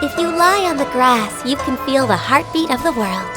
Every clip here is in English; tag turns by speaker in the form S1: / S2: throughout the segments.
S1: If you lie on the grass, you can feel the heartbeat of the world.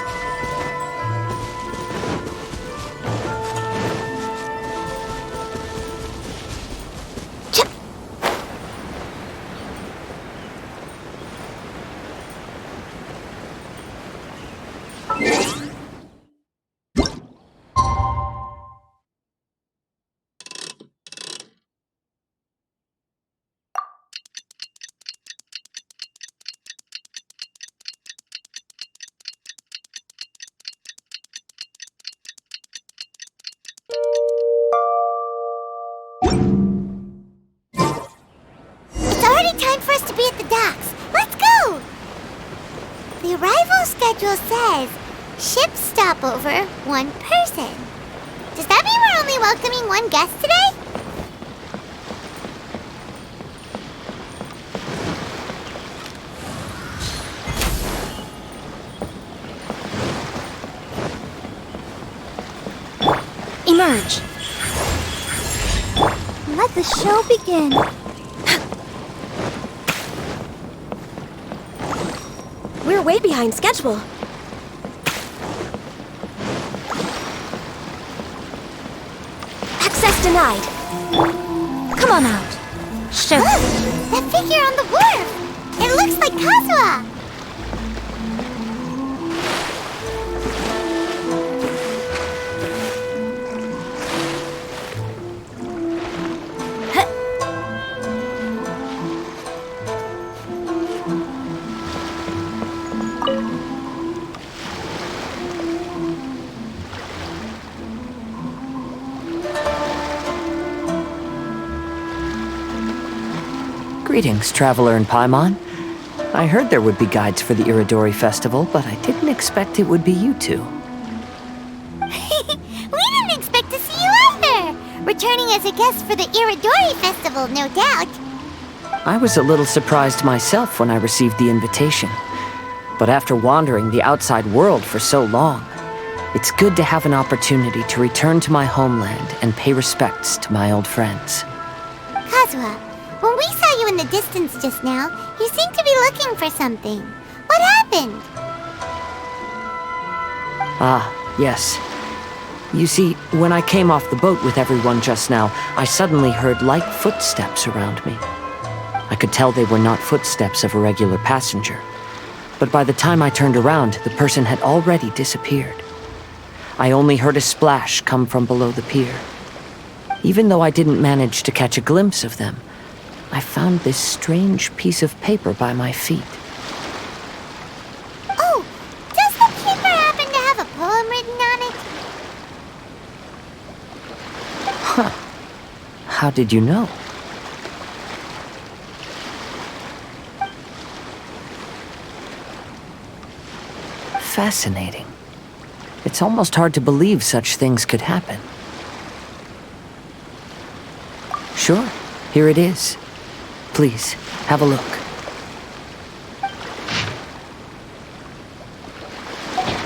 S2: Time for us to be at the docks. Let's go! The arrival schedule says ship stopover, 1 person. Does that mean we're only welcoming 1 guest today?
S1: Emerge.
S2: Let the show begin.
S1: We're way behind schedule. Access denied. Come on out. Show.
S2: Look! That figure on the wharf! It looks like Kazuha!
S3: Greetings, traveler in Paimon. I heard there would be guides for the Irodori Festival, but I didn't expect it would be you two.
S2: We didn't expect to see you either! Returning as a guest for the Irodori Festival, no doubt.
S3: I was a little surprised myself when I received the invitation. But after wandering the outside world for so long, it's good to have an opportunity to return to my homeland and pay respects to my old friends.
S2: Kazuha, when we saw you in the distance just now, you seemed to be looking for something. What happened?
S3: Ah, yes. You see, when I came off the boat with everyone just now, I suddenly heard light footsteps around me. I could tell they were not footsteps of a regular passenger. But by the time I turned around, the person had already disappeared. I only heard a splash come from below the pier. Even though I didn't manage to catch a glimpse of them, I found this strange piece of paper by my feet.
S2: Oh, does the paper happen to have a poem written on it?
S3: Huh. How did you know? Fascinating. It's almost hard to believe such things could happen. Sure, here it is. Please, have a look.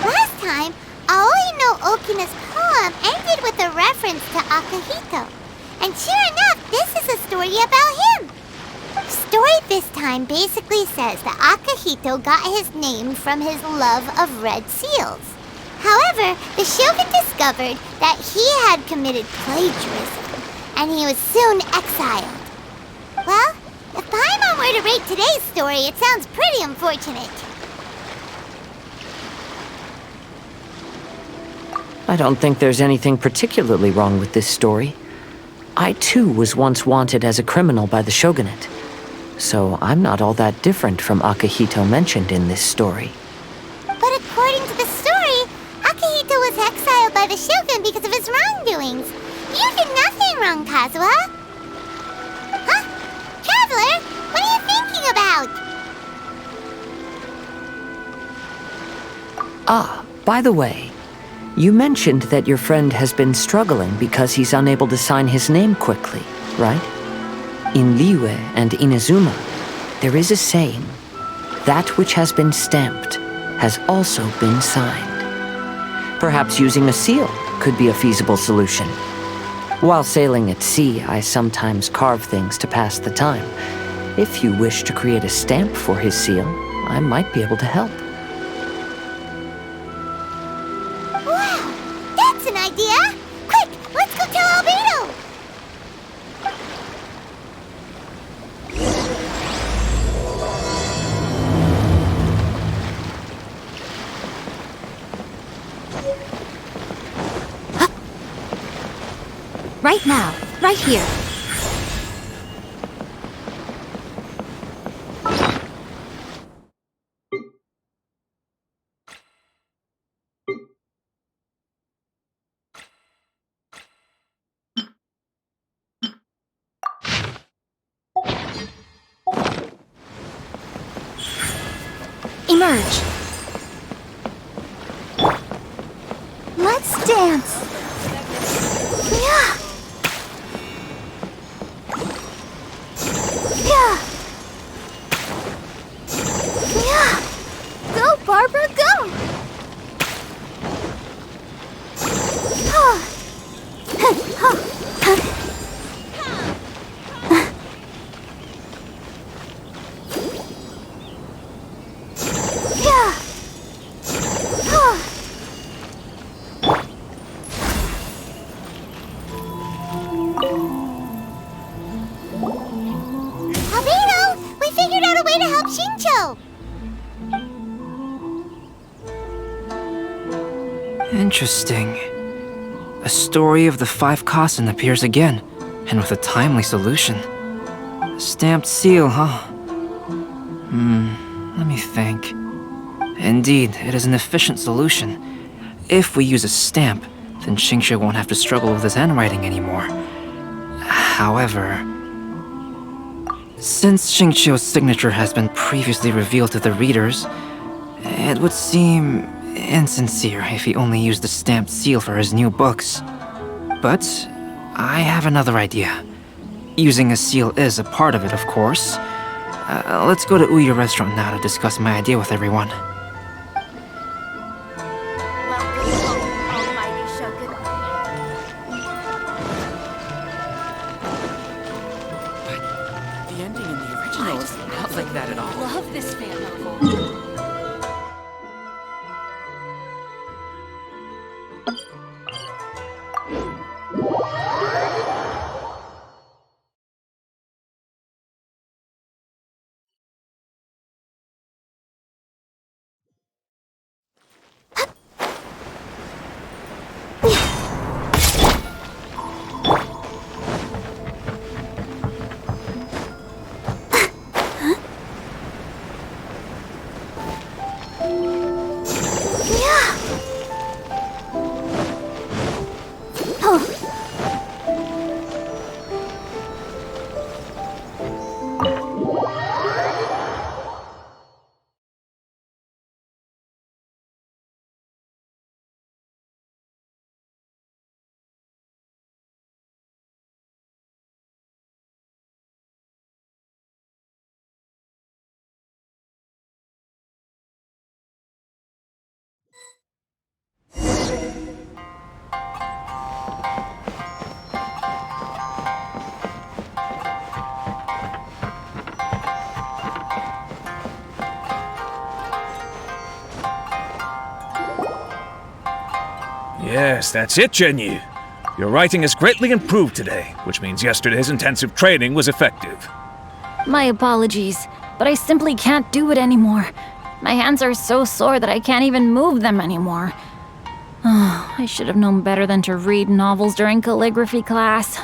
S2: Last time, Aoi no Okina's poem ended with a reference to Akihito. And sure enough, this is a story about him. The story this time basically says that Akihito got his name from his love of red seals. However, the shogun discovered that he had committed plagiarism, and he was soon exiled. Well, if Paimon were to rate today's story, it sounds pretty unfortunate.
S3: I don't think there's anything particularly wrong with this story. I too was once wanted as a criminal by the shogunate, so I'm not all that different from Akihito mentioned in this story.
S2: But according to the story, Akihito was exiled by the shogun because of his wrongdoings. You did nothing wrong, Kazuha. Huh? Traveler, what are you thinking about?
S3: Ah, by the way, you mentioned that your friend has been struggling because he's unable to sign his name quickly, right? In Liyue and Inazuma, there is a saying, that which has been stamped has also been signed. Perhaps using a seal could be a feasible solution. While sailing at sea, I sometimes carve things to pass the time. If you wish to create a stamp for his seal, I might be able to help.
S2: Wow, that's an idea! Quick, let's go tell Albedo!
S1: Right now, right here. Emerge.
S2: Let's dance! Yeah! Yeah! Yeah! Go, Barbara, go! Yeah! Albedo! We figured out a way to help Shincho!
S4: Interesting. A story of the 5 Kasen appears again, and with a timely solution. A stamped seal, huh? Let me think. Indeed, it is an efficient solution. If we use a stamp, then Xingqiu won't have to struggle with his handwriting anymore. However, since Xingqiu's signature has been previously revealed to the readers, it would seem insincere if he only used the stamped seal for his new books. But I have another idea. Using a seal is a part of it, of course. Let's go to Ouya restaurant now to discuss my idea with everyone.
S5: The ending in the original is not like that at all.
S1: Love this fan novel.
S6: Yes, that's it, Jinyu. Your writing has greatly improved today, which means yesterday's intensive training was effective.
S7: My apologies, but I simply can't do it anymore. My hands are so sore that I can't even move them anymore. Oh, I should have known better than to read novels during calligraphy class.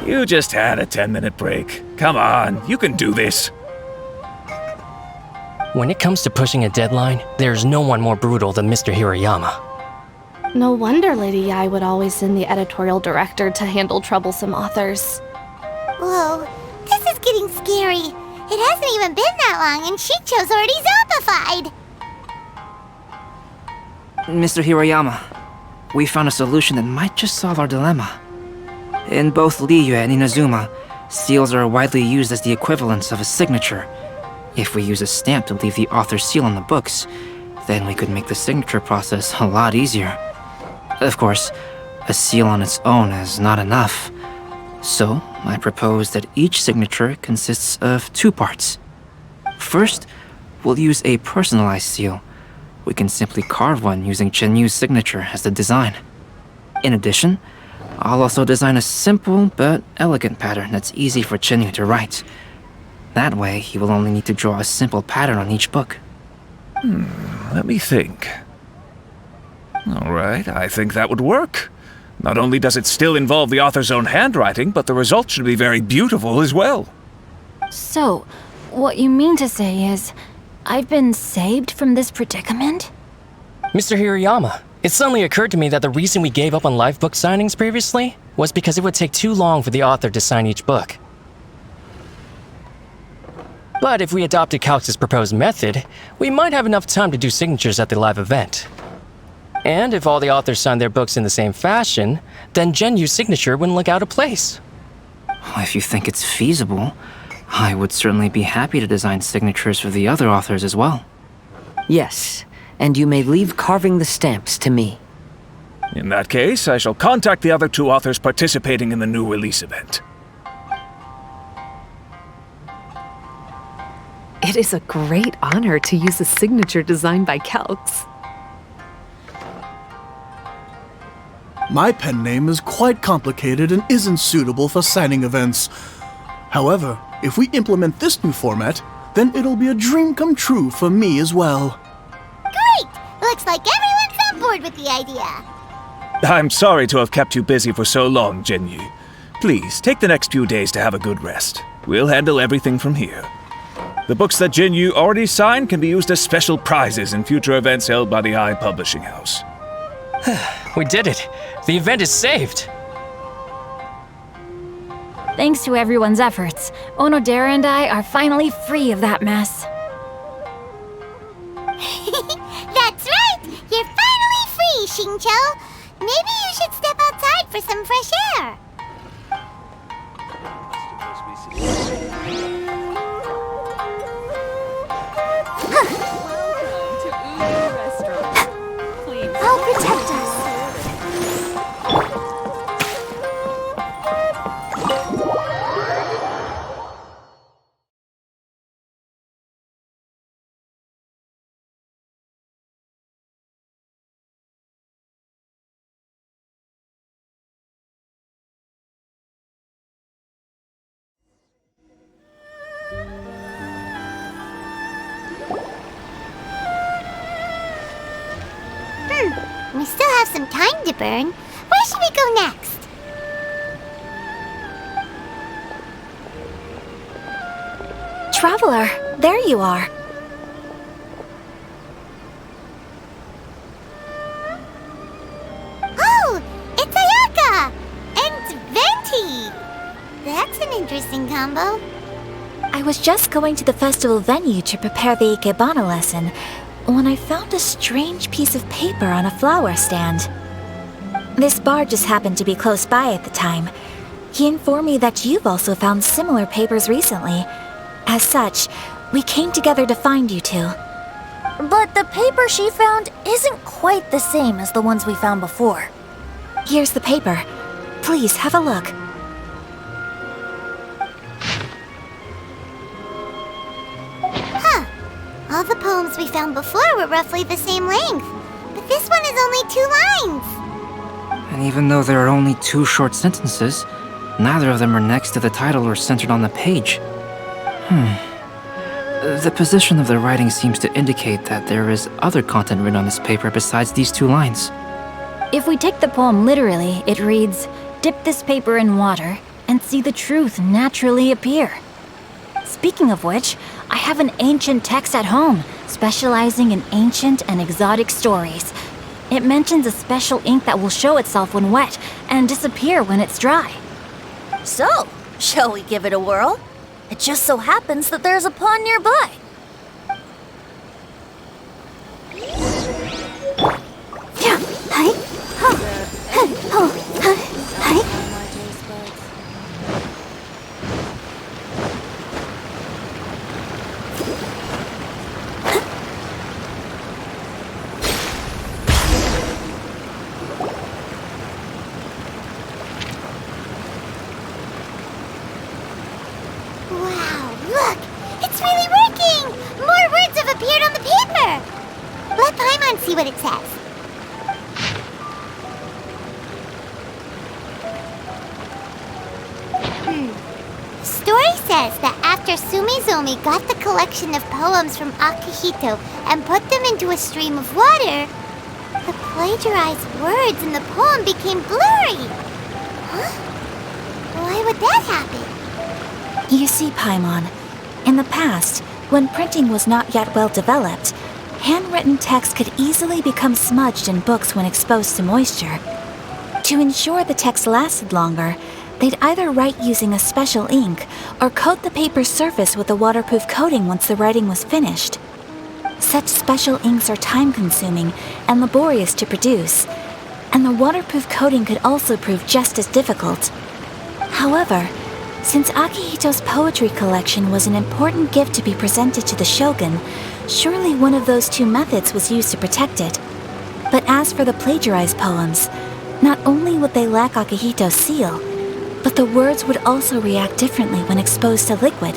S6: You just had a 10-minute break. Come on, you can do this.
S5: When it comes to pushing a deadline, there's no one more brutal than Mr. Hirayama.
S8: No wonder Lady Yai would always send the editorial director to handle troublesome authors.
S2: Whoa, this is getting scary. It hasn't even been that long and Shincho's already zombified.
S4: Mr. Hirayama, we found a solution that might just solve our dilemma. In both Liyue and Inazuma, seals are widely used as the equivalents of a signature. If we use a stamp to leave the author's seal on the books, then we could make the signature process a lot easier. Of course, a seal on its own is not enough. So, I propose that each signature consists of 2 parts. First, we'll use a personalized seal. We can simply carve one using Chenyu's signature as the design. In addition, I'll also design a simple but elegant pattern that's easy for Chenyu to write. That way, he will only need to draw a simple pattern on each book.
S6: Let me think. Alright, I think that would work. Not only does it still involve the author's own handwriting, but the result should be very beautiful as well.
S7: So, what you mean to say is, I've been saved from this predicament?
S5: Mr. Hirayama, it suddenly occurred to me that the reason we gave up on live book signings previously was because it would take too long for the author to sign each book. But if we adopted Calx's proposed method, we might have enough time to do signatures at the live event. And if all the authors signed their books in the same fashion, then Genyu's signature wouldn't look out of place.
S4: If you think it's feasible, I would certainly be happy to design signatures for the other authors as well.
S3: Yes, and you may leave carving the stamps to me.
S6: In that case, I shall contact the other two authors participating in the new release event.
S9: It is a great honor to use a signature designed by Calx.
S10: My pen name is quite complicated and isn't suitable for signing events. However, if we implement this new format, then it'll be a dream come true for me as well.
S2: Great! Looks like everyone's on board with the idea.
S6: I'm sorry to have kept you busy for so long, Genyu. Please, take the next few days to have a good rest. We'll handle everything from here. The books that Genyu already signed can be used as special prizes in future events held by the I Publishing House.
S5: We did it! The event is saved!
S7: Thanks to everyone's efforts, Onodera and I are finally free of that mess.
S2: That's right! You're finally free, Xingqiu! Maybe you should step outside for some fresh air. I'll protect us. We still have some time to burn. Where should we go next?
S1: Traveler, there you are.
S2: Oh, it's Ayaka! And Venti! That's an interesting combo.
S1: I was just going to the festival venue to prepare the Ikebana lesson when I found a strange piece of paper on a flower stand. This bar just happened to be close by at the time. He informed me that you've also found similar papers recently. As such, we came together to find you two.
S11: But the paper she found isn't quite the same as the ones we found before.
S1: Here's the paper. Please have a look.
S2: Huh. All the poems we found before were roughly the same length. But this one is only 2 lines.
S4: And even though there are only 2 short sentences, neither of them are next to the title or centered on the page. The position of the writing seems to indicate that there is other content written on this paper besides these 2 lines.
S7: If we take the poem literally, it reads, "Dip this paper in water and see the truth naturally appear." Speaking of which, I have an ancient text at home, specializing in ancient and exotic stories. It mentions a special ink that will show itself when wet and disappear when it's dry.
S11: So, shall we give it a whirl? It just so happens that there's a pond nearby.
S2: Wow, look! It's really working! and see what it says. The story says that after Sumizomi got the collection of poems from Akihito and put them into a stream of water, the plagiarized words in the poem became blurry. Huh? Why would that happen?
S1: You see, Paimon, in the past, when printing was not yet well developed, handwritten text could easily become smudged in books when exposed to moisture. To ensure the text lasted longer, they'd either write using a special ink or coat the paper's surface with a waterproof coating once the writing was finished. Such special inks are time-consuming and laborious to produce, and the waterproof coating could also prove just as difficult. However, since Akihito's poetry collection was an important gift to be presented to the shogun, surely one of those two methods was used to protect it. But as for the plagiarized poems, not only would they lack Akihito's seal, but the words would also react differently when exposed to liquid.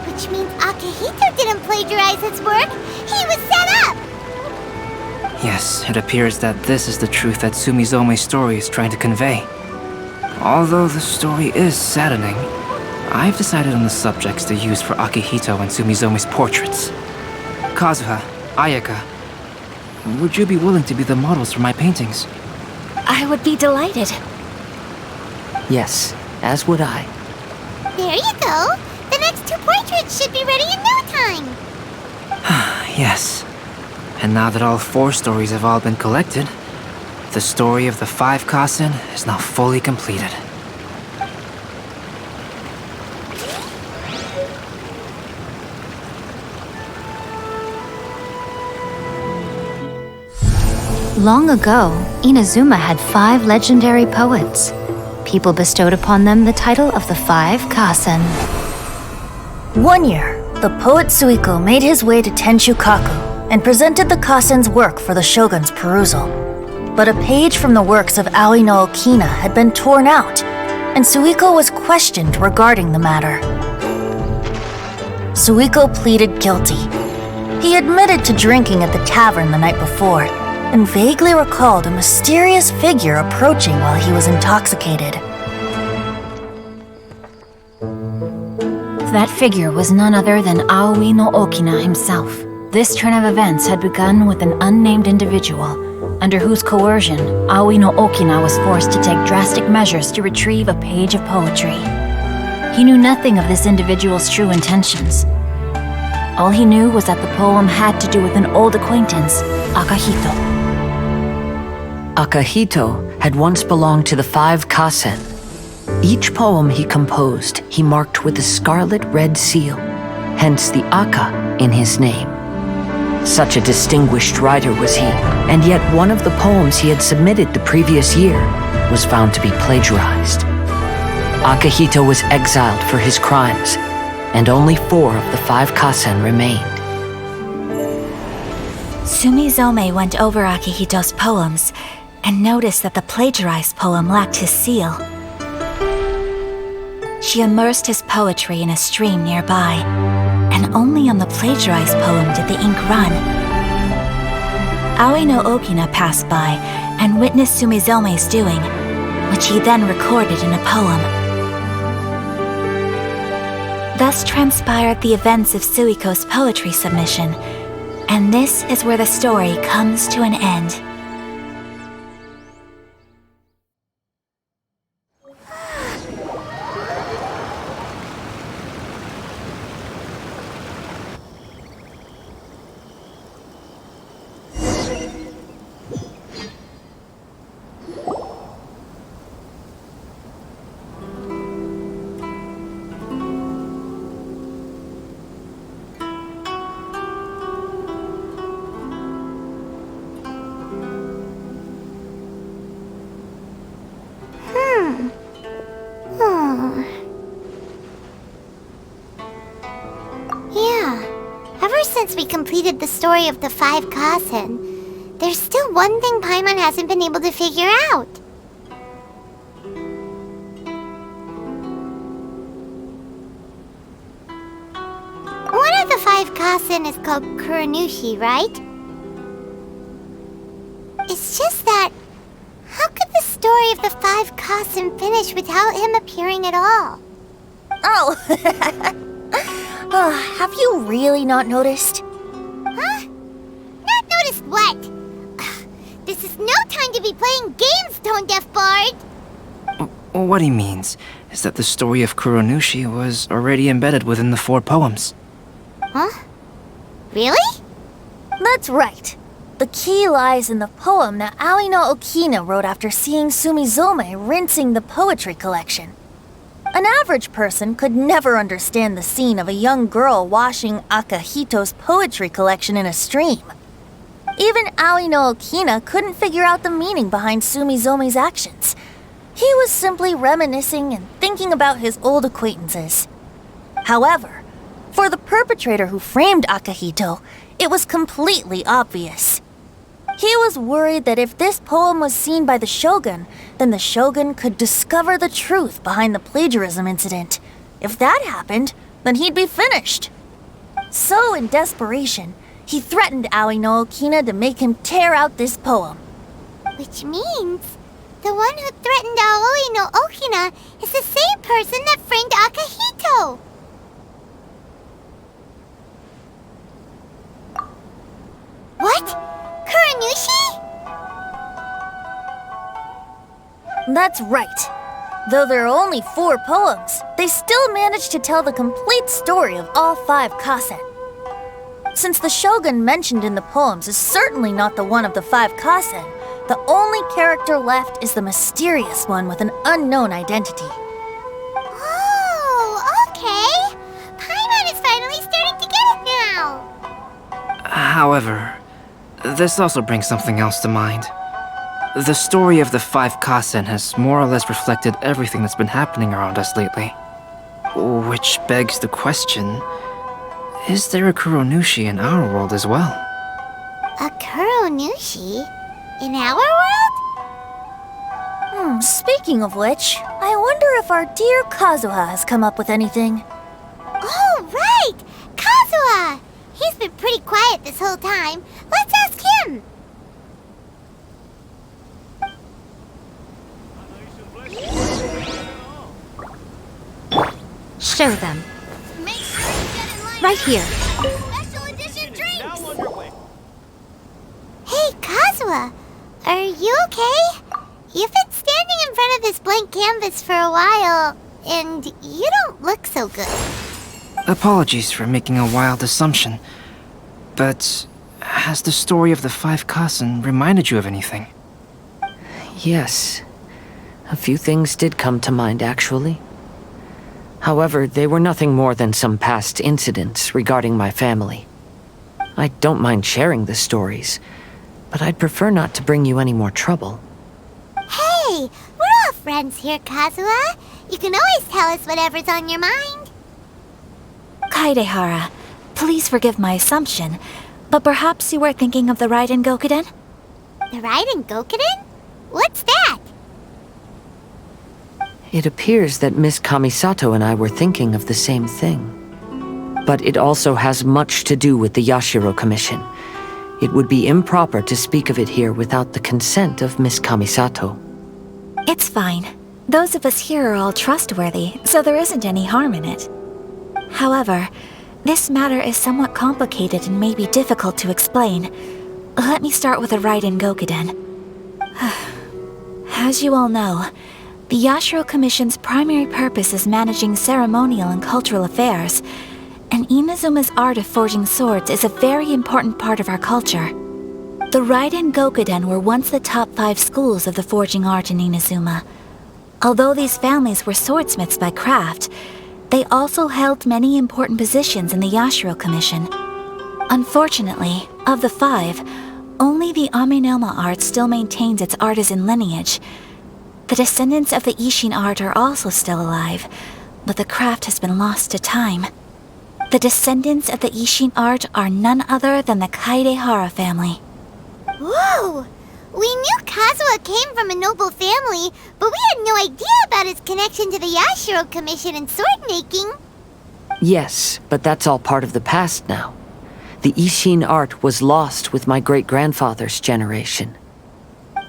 S2: Which means Akihito didn't plagiarize his work. He was set up!
S4: Yes, it appears that this is the truth that Sumizome's story is trying to convey. Although the story is saddening, I've decided on the subjects to use for Akihito and Sumizome's portraits. Kazuha, Ayaka, would you be willing to be the models for my paintings?
S1: I would be delighted.
S3: Yes, as would I.
S2: There you go. The next two portraits should be ready in no time.
S4: Yes. And now that all four stories have all been collected, the story of the 5 Kasen is now fully completed.
S12: Long ago, Inazuma had 5 legendary poets. People bestowed upon them the title of the 5 Kasen.
S11: One year, the poet Suiko made his way to Tenshukaku and presented the Kasen's work for the shogun's perusal. But a page from the works of Aoi no Okina had been torn out, and Suiko was questioned regarding the matter. Suiko pleaded guilty. He admitted to drinking at the tavern the night before, and vaguely recalled a mysterious figure approaching while he was intoxicated.
S7: That figure was none other than Aoi no Okina himself. This turn of events had begun with an unnamed individual, under whose coercion Aoi no Okina was forced to take drastic measures to retrieve a page of poetry. He knew nothing of this individual's true intentions. All he knew was that the poem had to do with an old acquaintance, Akihito.
S3: Akihito had once belonged to the 5 Kasen. Each poem he composed, he marked with a scarlet red seal, hence the Aka in his name. Such a distinguished writer was he, and yet one of the poems he had submitted the previous year was found to be plagiarized. Akihito was exiled for his crimes, and only 4 of the 5 Kasen remained.
S1: Sumizome went over Akihito's poems and noticed that the plagiarized poem lacked his seal. She immersed his poetry in a stream nearby, and only on the plagiarized poem did the ink run. Aoi no Okina passed by and witnessed Sumizome's doing, which he then recorded in a poem. Thus transpired the events of Suiko's poetry submission, and this is where the story comes to an end.
S2: Since we completed the story of the 5 Kasen, there's still one thing Paimon hasn't been able to figure out. Kasen is called Kuranushi, right? It's just that... how could the story of the 5 Kasen finish without him appearing at all?
S11: Oh! Have you really not noticed?
S2: Huh? Not noticed what? Ugh, this is no time to be playing games, Tone Deaf Bard!
S4: What he means is that the story of Kuranushi was already embedded within the 4 poems.
S2: Huh? Really?
S11: That's right. The key lies in the poem that Aoi no Okina wrote after seeing Sumizome rinsing the poetry collection. An average person could never understand the scene of a young girl washing Akahito's poetry collection in a stream. Even Aoi no Okina couldn't figure out the meaning behind Sumizome's actions. He was simply reminiscing and thinking about his old acquaintances. However, for the perpetrator who framed Akahito, it was completely obvious. He was worried that if this poem was seen by the Shogun, then the Shogun could discover the truth behind the plagiarism incident. If that happened, then he'd be finished. So, in desperation, he threatened Aoi no Okina to make him tear out this poem.
S2: Which means the one who threatened Aoi no Okina is the same person that framed Akahito. What? Kuranushi?
S11: That's right. Though there are only 4 poems, they still managed to tell the complete story of all 5 Kasen. Since the Shogun mentioned in the poems is certainly not the one of the 5 Kasen, the only character left is the mysterious one with an unknown identity.
S2: Oh, okay. Paimon is finally starting to get it now.
S4: However, this also brings something else to mind. The story of the 5 Kasen has more or less reflected everything that's been happening around us lately. Which begs the question, is there a Kuranushi in our world as well?
S2: A Kuranushi? In our world?
S11: Speaking of which, I wonder if our dear Kazuha has come up with anything.
S2: Oh, right! Kazuha! He's been pretty quiet this whole time. Let's ask him!
S12: Show them.
S2: Make sure you get in line.
S12: Right here.
S2: Special edition drinks! Hey, Kazuha! Are you okay? You've been standing in front of this blank canvas for a while, and you don't look so good.
S4: Apologies for making a wild assumption, but has the story of the 5 Kasen reminded you of anything?
S3: Yes. A few things did come to mind, actually. However, they were nothing more than some past incidents regarding my family. I don't mind sharing the stories, but I'd prefer not to bring you any more trouble.
S2: Hey, we're all friends here, Kazuha. You can always tell us whatever's on your mind.
S1: Kaidehara, please forgive my assumption, but perhaps you were thinking of the Raiden Gokuden?
S2: The Raiden Gokuden? What's that?
S3: It appears that Miss Kamisato and I were thinking of the same thing. But it also has much to do with the Yashiro Commission. It would be improper to speak of it here without the consent of Miss Kamisato.
S1: It's fine. Those of us here are all trustworthy, so there isn't any harm in it. However, this matter is somewhat complicated and may be difficult to explain. Let me start with the Raiden Gokuden. As you all know, the Yashiro Commission's primary purpose is managing ceremonial and cultural affairs, and Inazuma's art of forging swords is a very important part of our culture. The Raiden Gokuden were once the top 5 schools of the forging art in Inazuma. Although these families were swordsmiths by craft, they also held many important positions in the Yashiro Commission. Unfortunately, of the 5, only the Amenoma art still maintains its artisan lineage. The descendants of the Ishin art are also still alive, but the craft has been lost to time. The descendants of the Ishin art are none other than the Kaidehara family.
S2: Whoa! We knew Kazuha came from a noble family, but we had no idea about his connection to the Yashiro Commission and sword making.
S3: Yes, but that's all part of the past now. The Ishin art was lost with my great-grandfather's generation.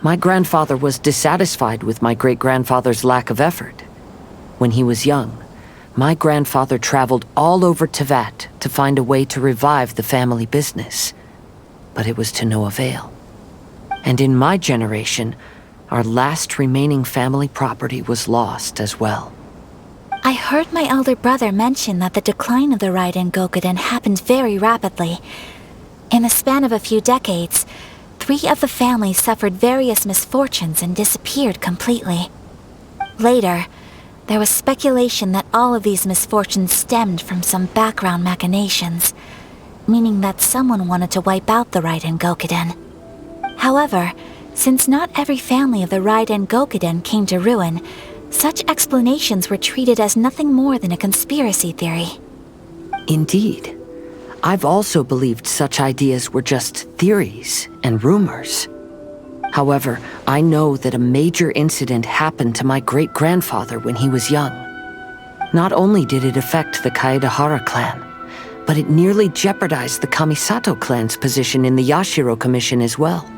S3: My grandfather was dissatisfied with my great-grandfather's lack of effort. When he was young, my grandfather traveled all over Tevat to find a way to revive the family business. But it was to no avail. And in my generation, our last remaining family property was lost as well.
S1: I heard my elder brother mention that the decline of the Raiden Gokuden happened very rapidly. In the span of a few decades, 3 of the families suffered various misfortunes and disappeared completely. Later, there was speculation that all of these misfortunes stemmed from some background machinations, meaning that someone wanted to wipe out the Raiden Gokuden. However, since not every family of the Raiden Gokuden came to ruin, such explanations were treated as nothing more than a conspiracy theory.
S3: Indeed. I've also believed such ideas were just theories and rumors. However, I know that a major incident happened to my great-grandfather when he was young. Not only did it affect the Kaedahara clan, but it nearly jeopardized the Kamisato clan's position in the Yashiro Commission as well.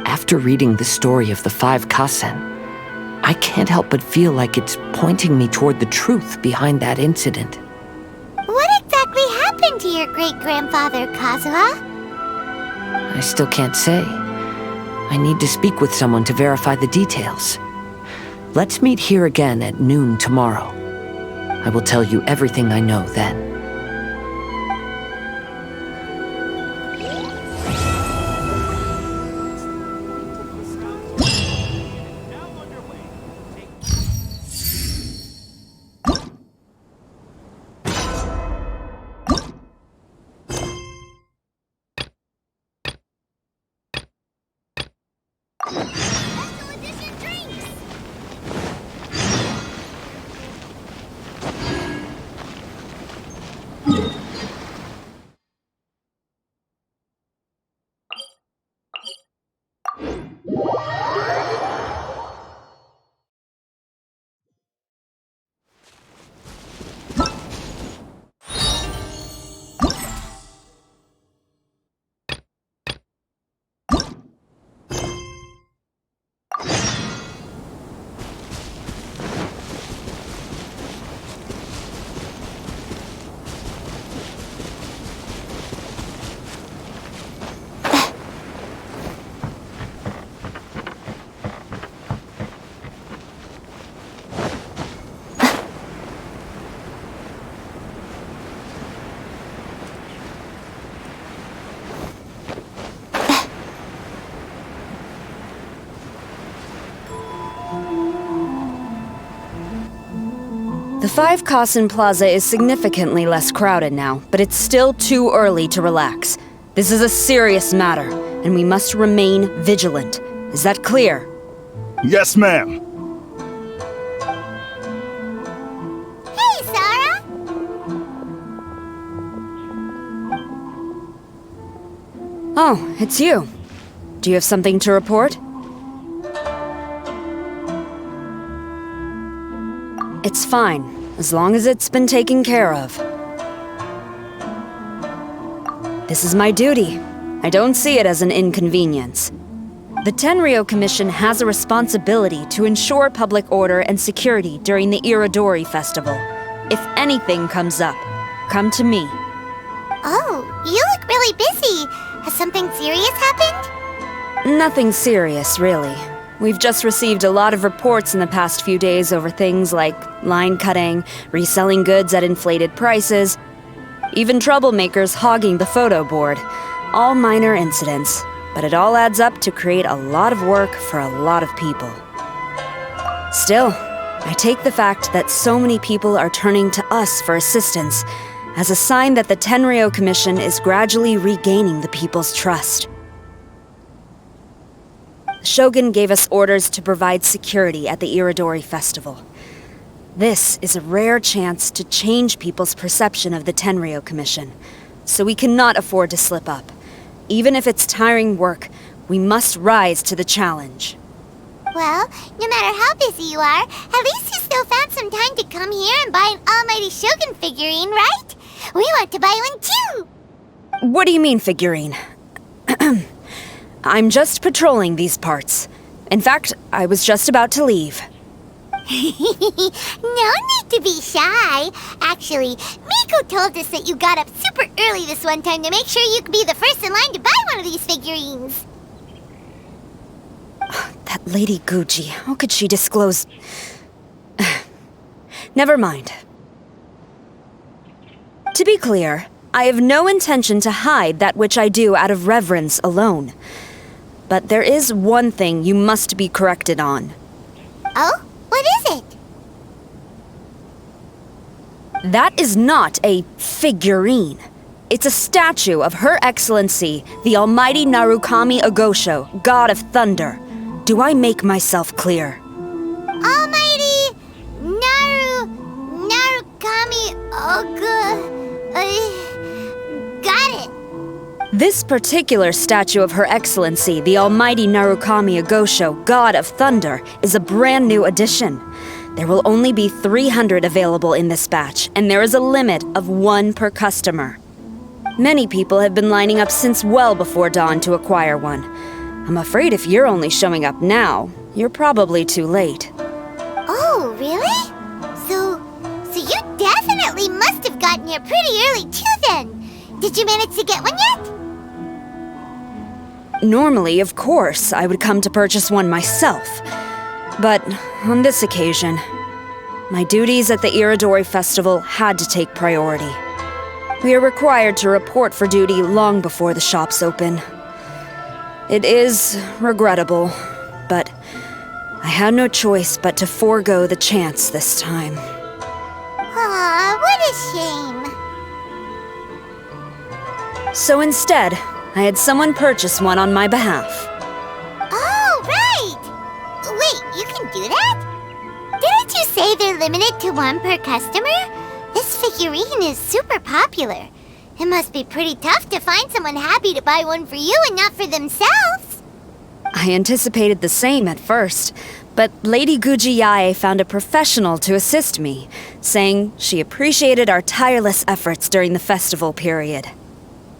S3: After reading the story of the 5 Kasen, I can't help but feel like it's pointing me toward the truth behind that incident.
S2: What exactly happened to your great-grandfather, Kazuha?
S3: I still can't say. I need to speak with someone to verify the details. Let's meet here again at noon tomorrow. I will tell you everything I know then.
S13: The 5 Kasen Plaza is significantly less crowded now, but it's still too early to relax. This is a serious matter, and we must remain vigilant. Is that clear?
S14: Yes, ma'am.
S2: Hey, Sarah!
S13: Oh, it's you. Do you have something to report? It's fine, as long as it's been taken care of. This is my duty. I don't see it as an inconvenience. The Tenryo Commission has a responsibility to ensure public order and security during the Irodori Festival. If anything comes up, come to me.
S2: Oh, you look really busy. Has something serious happened?
S13: Nothing serious, really. We've just received a lot of reports in the past few days over things like line cutting, reselling goods at inflated prices, even troublemakers hogging the photo board. All minor incidents, but it all adds up to create a lot of work for a lot of people. Still, I take the fact that so many people are turning to us for assistance as a sign that the Tenryo Commission is gradually regaining the people's trust. The Shogun gave us orders to provide security at the Irodori Festival. This is a rare chance to change people's perception of the Tenryo Commission, so we cannot afford to slip up. Even if it's tiring work, we must rise to the challenge.
S2: Well, no matter how busy you are, at least you still found some time to come here and buy an almighty Shogun figurine, right? We want to buy one too!
S13: What do you mean, figurine? I'm just patrolling these parts. In fact, I was just about to leave.
S2: No need to be shy. Actually, Miko told us that you got up super early this one time to make sure you could be the first in line to buy one of these figurines.
S13: That Lady Gucci, how could she disclose... Never mind. To be clear, I have no intention to hide that which I do out of reverence alone. But there is one thing you must be corrected on.
S2: Oh? What is it?
S13: That is not a figurine. It's a statue of Her Excellency, the Almighty Narukami Agosho, God of Thunder. Do I make myself clear?
S2: Almighty Narukami got it.
S13: This particular statue of Her Excellency, the Almighty Narukami Agosho, God of Thunder, is a brand new addition. There will only be 300 available in this batch, and there is a limit of 1 per customer. Many people have been lining up since well before dawn to acquire one. I'm afraid if you're only showing up now, you're probably too late.
S2: Oh, really? So you definitely must have gotten here pretty early too then. Did you manage to get one yet?
S13: Normally, of course, I would come to purchase one myself. But on this occasion, my duties at the Irodori Festival had to take priority. We are required to report for duty long before the shops open. It is regrettable, but I had no choice but to forego the chance this time.
S2: Aw, what a shame.
S13: So instead, I had someone purchase one on my behalf.
S2: Oh, right! Wait, you can do that? Didn't you say they're limited to 1 per customer? This figurine is super popular. It must be pretty tough to find someone happy to buy one for you and not for themselves.
S13: I anticipated the same at first, but Lady Gujiyae found a professional to assist me, saying she appreciated our tireless efforts during the festival period.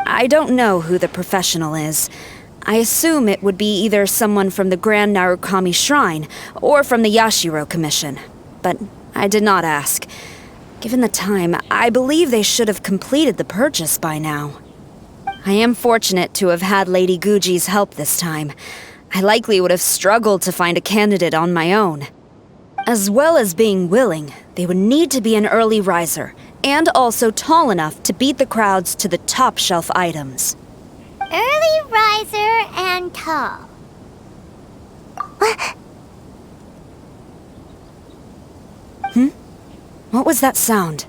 S13: I don't know who the professional is. I assume it would be either someone from the Grand Narukami Shrine or from the Yashiro Commission, but I did not ask. Given the time, I believe they should have completed the purchase by now. I am fortunate to have had Lady Guji's help this time. I likely would have struggled to find a candidate on my own. As well as being willing, they would need to be an early riser, and also tall enough to beat the crowds to the top shelf items.
S2: Early riser and tall.
S13: What was that sound?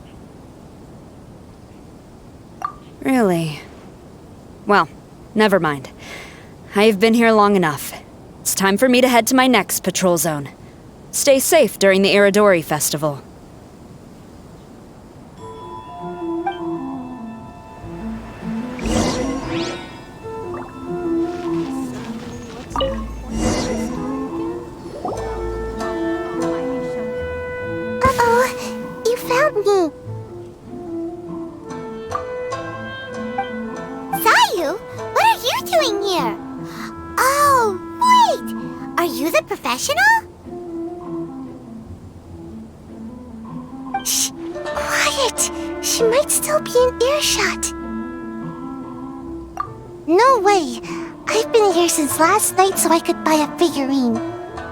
S13: Really? Well, never mind. I've been here long enough. It's time for me to head to my next patrol zone. Stay safe during the Irodori Festival.
S2: Sayu, what are you doing here? Oh, wait! Are you the professional? Shh! Quiet! She might still be in earshot. No way! I've been here since last night so I could buy a figurine.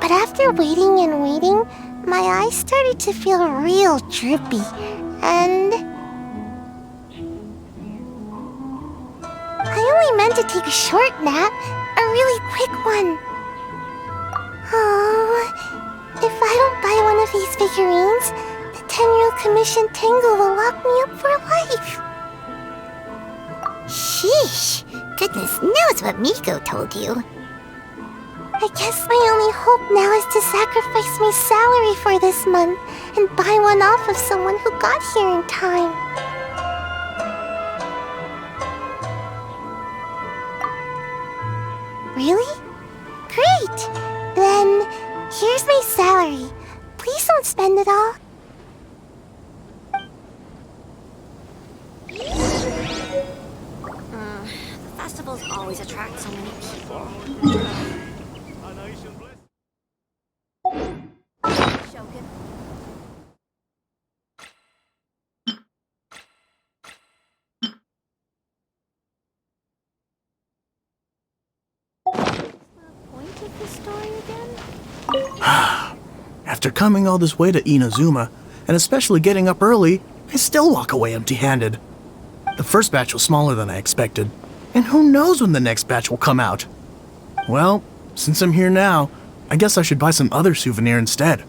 S2: But after waiting and waiting, my eyes started to feel real droopy. And I only meant to take a short nap, a really quick one. Oh, if I don't buy one of these figurines, the 10-year-old Commission Tengu will lock me up for life. Sheesh, goodness knows what Miko told you. I guess my only hope now is to sacrifice my salary for this month and buy one off of someone who got here in time. Really? Great! Then, here's my salary. Please don't spend it all.
S1: always attract so many people.
S2: Point of the story again?
S10: After coming all this way to Inazuma, and especially getting up early, I still walk away empty-handed. The first batch was smaller than I expected, and who knows when the next batch will come out. Well, since I'm here now, I guess I should buy some other souvenir instead.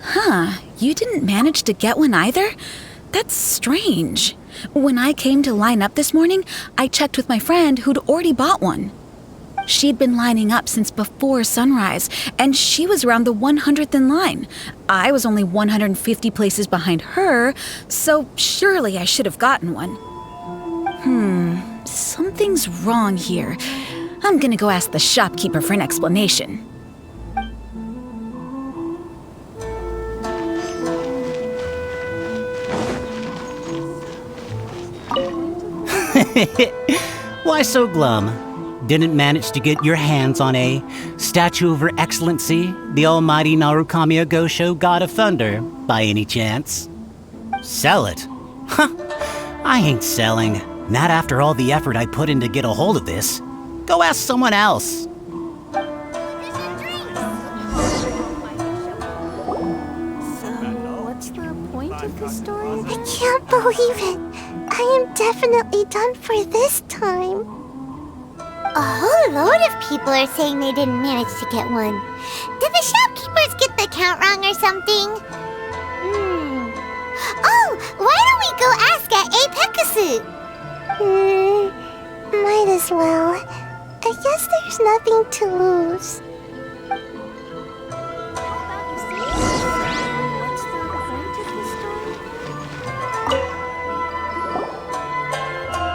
S15: Huh, you didn't manage to get one either? That's strange. When I came to line up this morning, I checked with my friend who'd already bought one. She'd been lining up since before sunrise, and she was around the 100th in line. I was only 150 places behind her, so surely I should have gotten one. Something's wrong here. I'm gonna go ask the shopkeeper for an explanation.
S16: Why so glum? Didn't manage to get your hands on a statue of Her Excellency, the almighty Narukami Agosho, God of Thunder, by any chance? Sell it? Huh, I ain't selling. Not after all the effort I put in to get a hold of this. Go ask someone else.
S2: What's the point of the story? I can't believe it. I am definitely done for this time. A whole load of people are saying they didn't manage to get one. Did the shopkeepers get the count wrong or something? Oh, why don't we go ask at Apekasu? Might as well. I guess there's nothing to lose.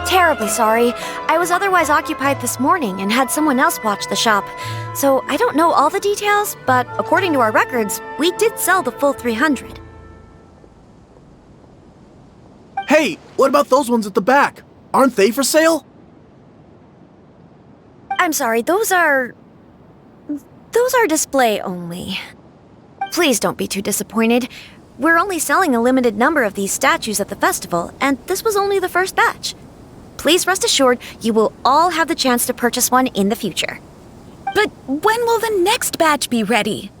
S1: Terribly sorry. I was otherwise occupied this morning and had someone else watch the shop. So I don't know all the details, but according to our records, we did sell the full 300.
S10: Hey, what about those ones at the back? Aren't they for sale?
S1: I'm sorry, those are display only. Please don't be too disappointed. We're only selling a limited number of these statues at the festival, and this was only the first batch. Please rest assured, you will all have the chance to purchase one in the future.
S15: But when will the next batch be ready?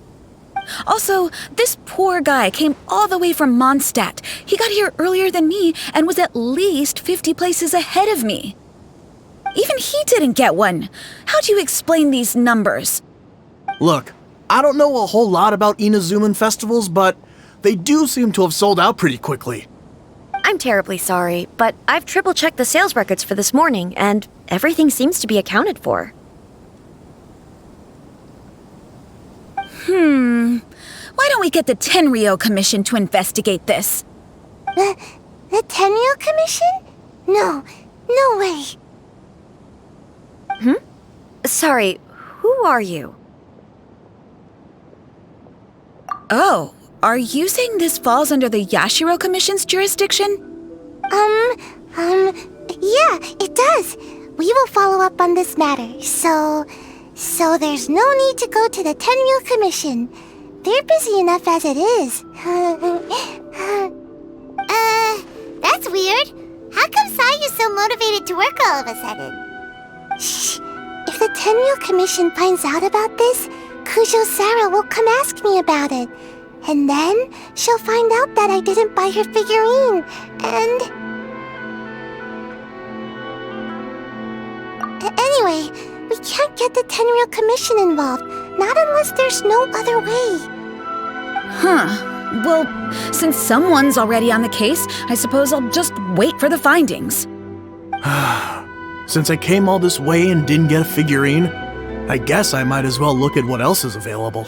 S15: Also, this poor guy came all the way from Mondstadt. He got here earlier than me and was at least 50 places ahead of me. Even he didn't get one. How do you explain these numbers?
S10: Look, I don't know a whole lot about Inazuman festivals, but they do seem to have sold out pretty quickly.
S1: I'm terribly sorry, but I've triple-checked the sales records for this morning, and everything seems to be accounted for.
S15: Why don't we get the Tenryo Commission to investigate this?
S2: The Tenryo Commission? No way.
S1: Sorry, who are you?
S15: Oh, are you saying this falls under the Yashiro Commission's jurisdiction?
S2: Yeah, it does. We will follow up on this matter, so there's no need to go to the Tenryo Commission. They're busy enough as it is. That's weird. How come Sayu's so motivated to work all of a sudden? Shh. If the Tenryo Commission finds out about this, Kujo Sarah will come ask me about it. And then she'll find out that I didn't buy her figurine. And... Anyway, we can't get the Tenryo Commission involved. Not unless there's no other way.
S15: Well, since someone's already on the case, I suppose I'll just wait for the findings.
S10: Since I came all this way and didn't get a figurine, I guess I might as well look at what else is available.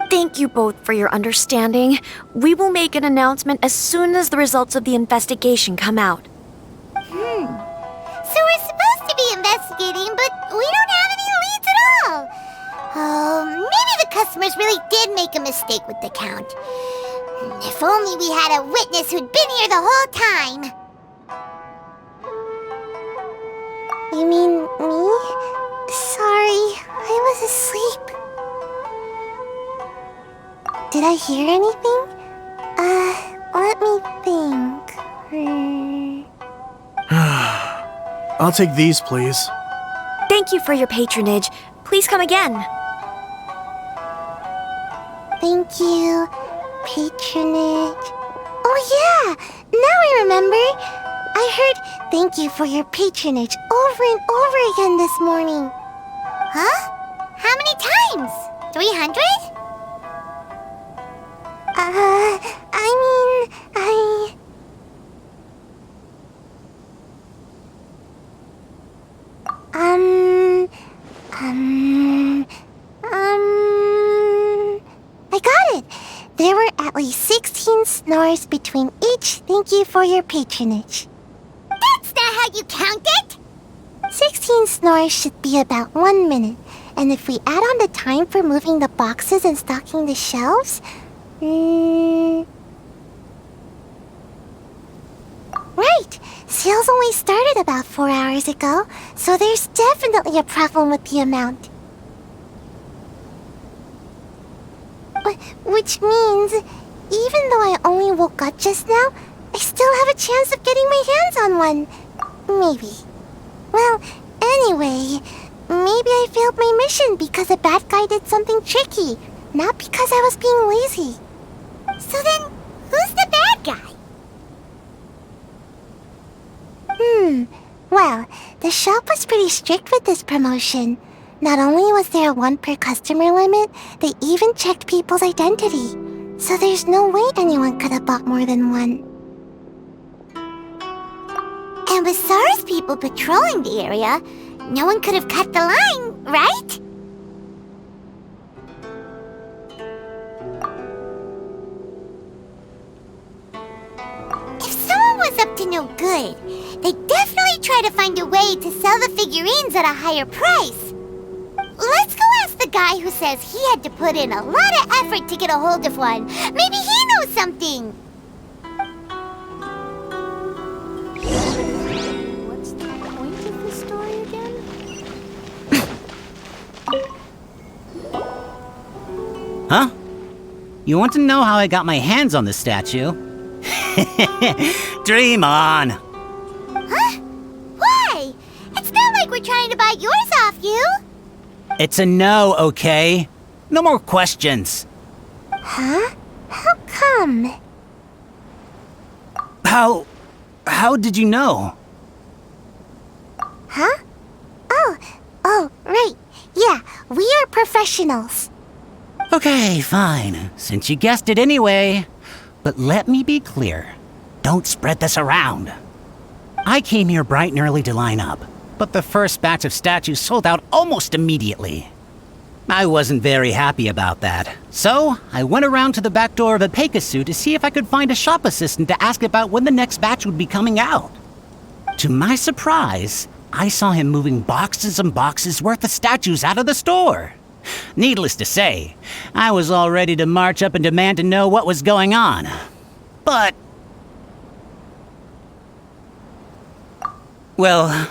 S1: Thank you both for your understanding. We will make an announcement as soon as the results of the investigation come out.
S2: So we're supposed to be investigating, but we don't have any leads at all. Oh, maybe the customers really did make a mistake with the count. If only we had a witness who'd been here the whole time. You mean me? Sorry, I was asleep. Did I hear anything? Let me think.
S10: I'll take these, please.
S1: Thank you for your patronage. Please come again.
S2: Thank you. Patronage. Oh yeah! Now I remember. I heard thank you for your patronage over and over again this morning. Huh? How many times? 300? I got it. There were at least 16 snores between each thank you for your patronage. That's not how you count it! 16 snores should be about 1 minute. And if we add on the time for moving the boxes and stocking the shelves... Right! Sales only started about 4 hours ago, so there's definitely a problem with the amount. Which means, even though I only woke up just now, I still have a chance of getting my hands on one. Maybe. Well, anyway, maybe I failed my mission because a bad guy did something tricky, not because I was being lazy. So then, who's the bad guy? Well, the shop was pretty strict with this promotion. Not only was there a 1 per customer limit, they even checked people's identity. So there's no way anyone could have bought more than one. And with SARS people patrolling the area, no one could have cut the line, right? If someone was up to no good, they'd definitely try to find a way to sell the figurines at a higher price. Let's go ask the guy who says he had to put in a lot of effort to get a hold of one. Maybe he knows something.
S8: What's the point of the story again?
S16: Huh? You want to know how I got my hands on the statue? Dream on!
S2: Huh? Why? It's not like we're trying to buy yours off you.
S16: It's a no, okay? No more questions.
S2: Huh? How come?
S16: How did you know?
S2: Huh? Oh, right. Yeah, we are professionals.
S16: Okay, fine. Since you guessed it anyway. But let me be clear. Don't spread this around. I came here bright and early to line up, but the first batch of statues sold out almost immediately. I wasn't very happy about that, so I went around to the back door of a Pegasus to see if I could find a shop assistant to ask about when the next batch would be coming out. To my surprise, I saw him moving boxes and boxes worth of statues out of the store. Needless to say, I was all ready to march up and demand to know what was going on. But... well,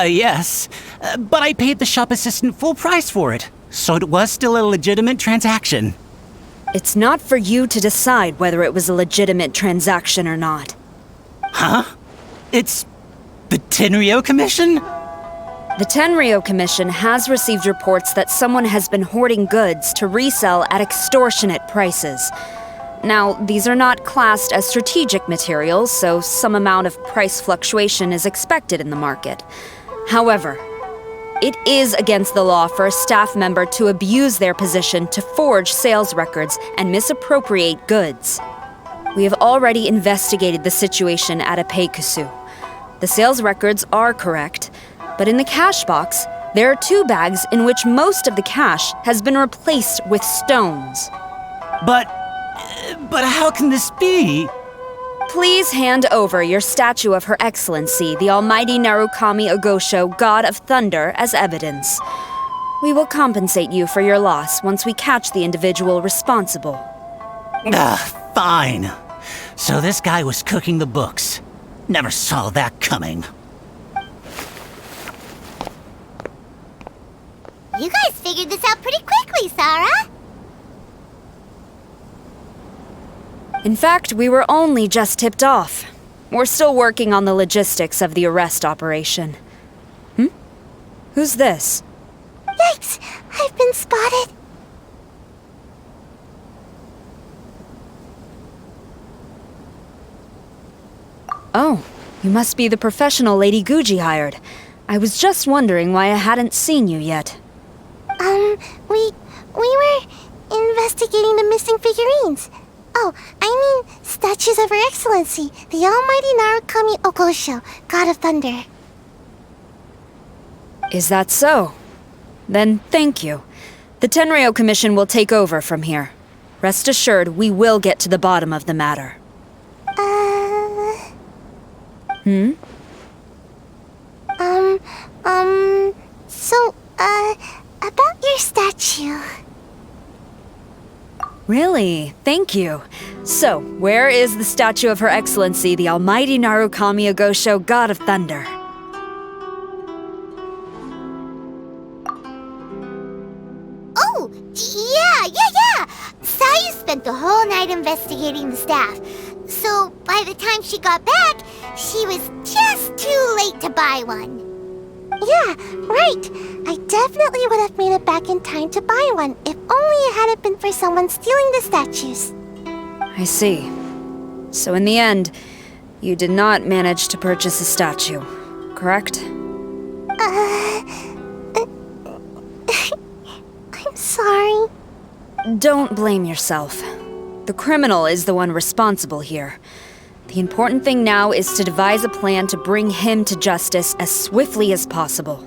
S16: yes, but I paid the shop assistant full price for it, so it was still a legitimate transaction.
S13: It's not for you to decide whether it was a legitimate transaction or not.
S16: Huh? It's the Tenryo Commission?
S13: The Tenryo Commission has received reports that someone has been hoarding goods to resell at extortionate prices. Now, these are not classed as strategic materials, so some amount of price fluctuation is expected in the market. However, it is against the law for a staff member to abuse their position to forge sales records and misappropriate goods. We have already investigated the situation at a Peikusu. The sales records are correct, but in the cash box, there are 2 bags in which most of the cash has been replaced with stones.
S16: But how can this be?
S13: Please hand over your statue of Her Excellency, the Almighty Narukami Ogosho, God of Thunder, as evidence. We will compensate you for your loss once we catch the individual responsible.
S16: Fine. So this guy was cooking the books. Never saw that coming.
S2: You guys figured this out pretty quickly, Sarah.
S13: In fact, we were only just tipped off. We're still working on the logistics of the arrest operation. Who's this?
S2: Yikes! I've been spotted.
S13: Oh, you must be the professional Lady Guji hired. I was just wondering why I hadn't seen you yet.
S2: We were investigating the missing figurines. Oh, I mean, statues of Her Excellency, the Almighty Narukami Okosho, God of Thunder.
S13: Is that so? Then thank you. The Tenryo Commission will take over from here. Rest assured, we will get to the bottom of the matter.
S2: About your statue.
S13: Really? Thank you. So, where is the statue of Her Excellency, the Almighty Narukami Ogosho, God of Thunder?
S2: Oh, yeah! Sayu spent the whole night investigating the staff. So, by the time she got back, she was just too late to buy one. Yeah, right. I definitely would have made it back in time to buy one, if only it hadn't been for someone stealing the statues.
S13: I see. So in the end, you did not manage to purchase a statue, correct?
S2: I'm sorry.
S13: Don't blame yourself. The criminal is the one responsible here. The important thing now is to devise a plan to bring him to justice as swiftly as possible.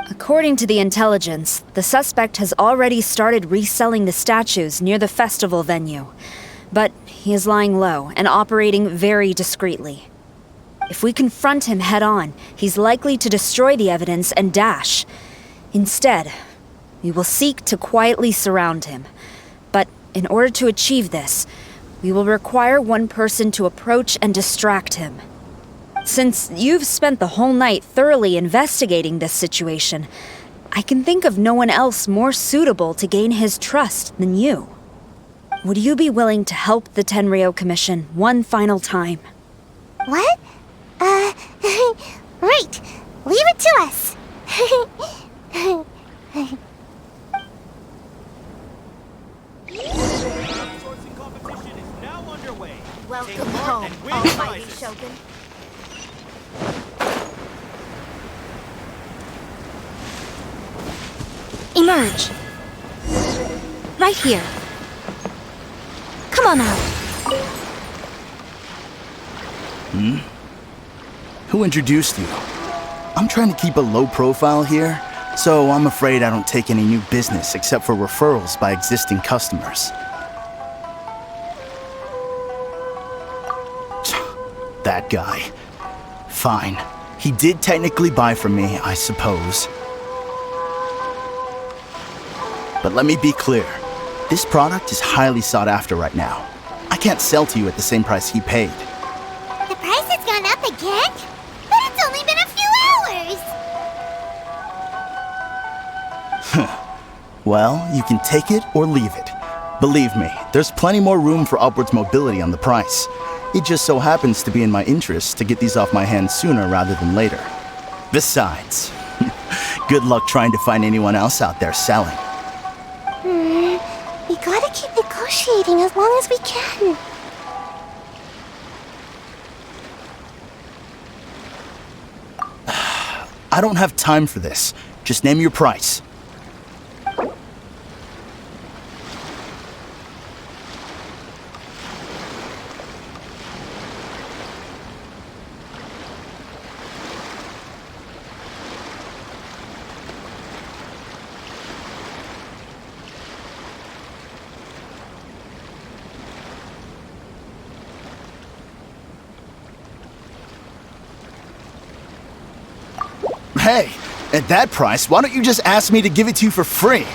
S13: According to the intelligence, the suspect has already started reselling the statues near the festival venue. But he is lying low and operating very discreetly. If we confront him head-on, he's likely to destroy the evidence and dash. Instead, we will seek to quietly surround him. But in order to achieve this, we will require one person to approach and distract him. Since you've spent the whole night thoroughly investigating this situation, I can think of no one else more suitable to gain his trust than you. Would you be willing to help the Tenryo Commission one final time?
S2: What? Right. Leave it to us.
S17: Welcome home, Almighty Shogun.
S1: Emerge. Right here. Come on out.
S18: Who introduced you? I'm trying to keep a low profile here, so I'm afraid I don't take any new business except for referrals by existing customers. That guy. Fine. He did technically buy from me, I suppose. But let me be clear. This product is highly sought after right now. I can't sell to you at the same price he paid.
S2: The price has gone up again? But it's only been a few hours.
S18: Well, you can take it or leave it. Believe me, there's plenty more room for upwards mobility on the price. It just so happens to be in my interest to get these off my hands sooner rather than later. Besides, good luck trying to find anyone else out there selling.
S2: We gotta keep negotiating as long as we can.
S18: I don't have time for this. Just name your price. Hey, At that price, why don't you just ask me to give it to you for free?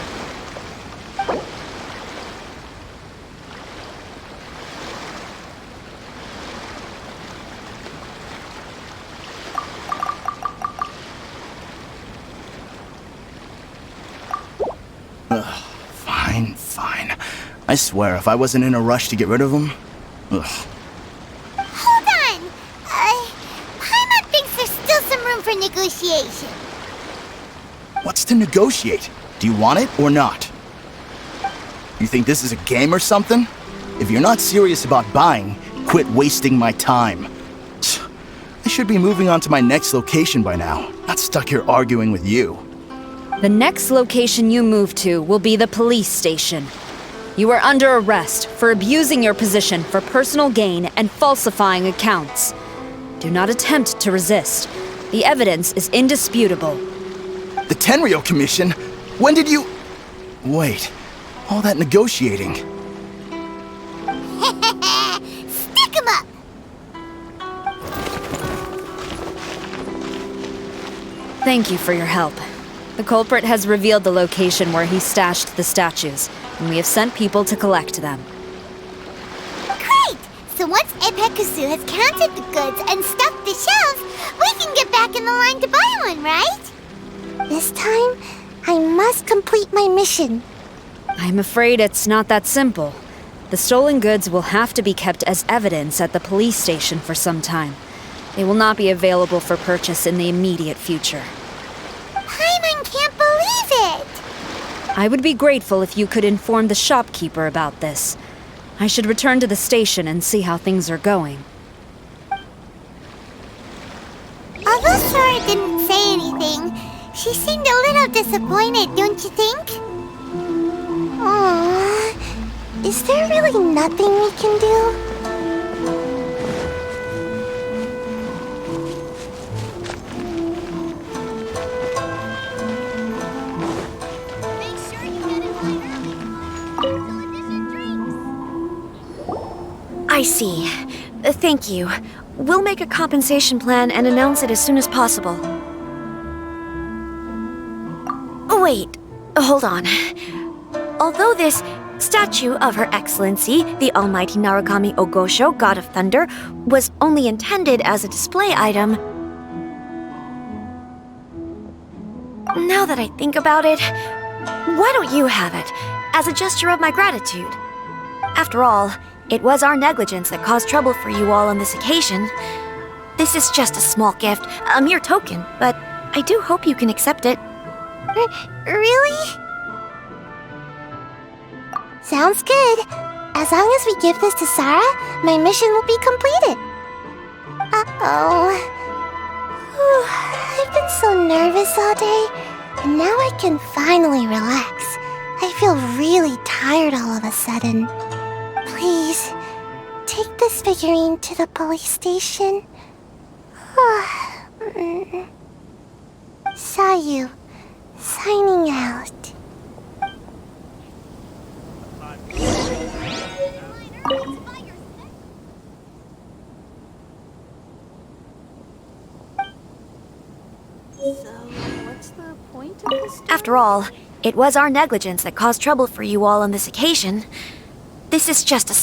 S18: Fine. I swear, if I wasn't in a rush to get rid of him... Ugh.
S2: Hold on! Paimon thinks there's still some room for negotiation.
S18: What's to negotiate? Do you want it or not? You think this is a game or something? If you're not serious about buying, quit wasting my time. I should be moving on to my next location by now, not stuck here arguing with you.
S13: The next location you move to will be the police station. You are under arrest for abusing your position for personal gain and falsifying accounts. Do not attempt to resist. The evidence is indisputable.
S18: The Tenryo Commission? When did you... Wait, all that negotiating.
S2: Stick 'em up!
S13: Thank you for your help. The culprit has revealed the location where he stashed the statues, and we have sent people to collect them.
S2: Great! So once Epekusu has counted the goods and stuffed the shelves, we can get back in the line to buy one, right? This time, I must complete my mission.
S13: I'm afraid it's not that simple. The stolen goods will have to be kept as evidence at the police station for some time. They will not be available for purchase in the immediate future.
S2: Paimon can't believe it!
S13: I would be grateful if you could inform the shopkeeper about this. I should return to the station and see how things are going.
S2: Although Sora didn't say anything, she seemed a little disappointed, don't you think? Aww. Is there really nothing we can do?
S1: I see. Thank you. We'll make a compensation plan and announce it as soon as possible. Oh, wait. Hold on. Although this statue of Her Excellency, the Almighty Narukami Ogosho, God of Thunder, was only intended as a display item, now that I think about it, why don't you have it, as a gesture of my gratitude? After all, it was our negligence that caused trouble for you all on this occasion. This is just a small gift, a mere token, but I do hope you can accept it.
S2: Really? Sounds good. As long as we give this to Sarah, my mission will be completed. Uh-oh. I've been so nervous all day, and now I can finally relax. I feel really tired all of a sudden. Please, take this figurine to the police station. Sayu, signing out.
S1: After all, it was our negligence that caused trouble for you all on this occasion. This is just a...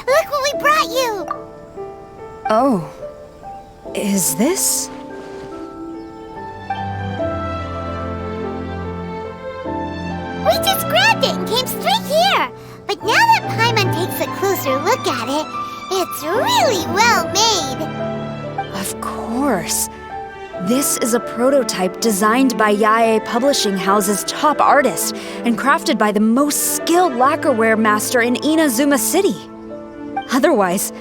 S2: Look what we brought you!
S13: Oh. Is this?
S2: We just grabbed it and came straight here! But now that Paimon takes a closer look at it, it's really well made!
S13: Of course. This is a prototype designed by Yae Publishing House's top artist and crafted by the most skilled lacquerware master in Inazuma City. Otherwise,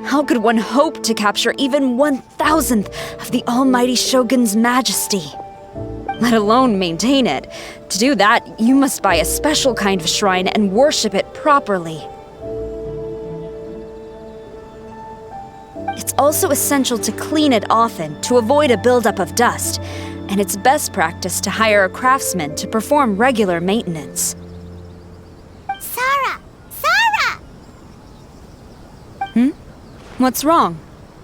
S13: how could one hope to capture even 1,000th of the almighty Shogun's majesty? Let alone maintain it. To do that, you must buy a special kind of shrine and worship it properly. It's also essential to clean it often to avoid a buildup of dust, and it's best practice to hire a craftsman to perform regular maintenance.
S2: Sarah! Sarah!
S13: What's wrong?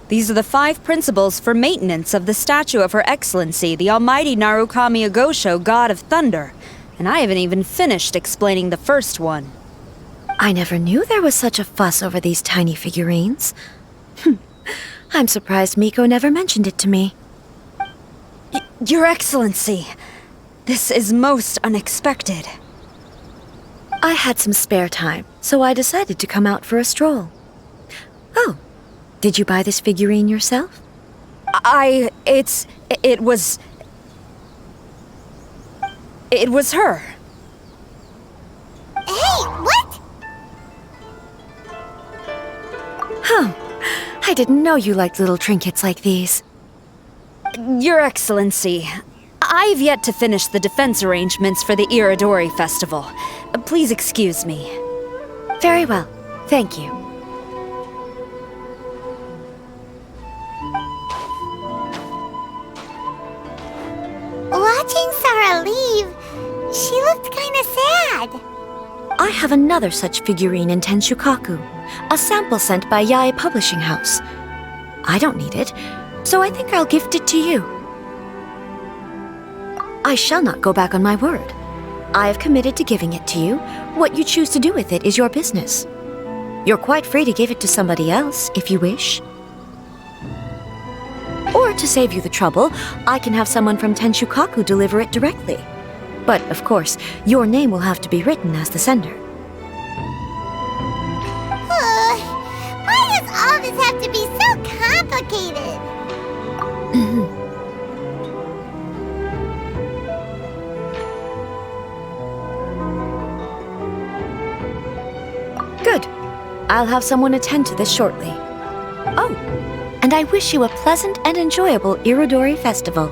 S13: These are the 5 principles for maintenance of the statue of Her Excellency, the Almighty Narukami Agosho, God of Thunder, and I haven't even finished explaining the first one.
S19: I never knew there was such a fuss over these tiny figurines. I'm surprised Miko never mentioned it to me.
S13: Your Excellency, this is most unexpected.
S19: I had some spare time, so I decided to come out for a stroll. Oh, did you buy this figurine yourself?
S13: It was her.
S2: Hey, what?
S19: Huh. I didn't know you liked little trinkets like these.
S13: Your Excellency, I've yet to finish the defense arrangements for the Irodori Festival. Please excuse me.
S19: Very well. Thank you.
S2: Watching Sarah leave, she looked kinda sad.
S19: I have another such figurine in Tenshukaku, a sample sent by Yae Publishing House. I don't need it, so I think I'll gift it to you. I shall not go back on my word. I have committed to giving it to you. What you choose to do with it is your business. You're quite free to give it to somebody else, if you wish. Or to save you the trouble, I can have someone from Tenshukaku deliver it directly. But, of course, your name will have to be written as the sender.
S2: Why does all this have to be so complicated?
S19: Good. I'll have someone attend to this shortly. Oh, and I wish you a pleasant and enjoyable Irodori Festival.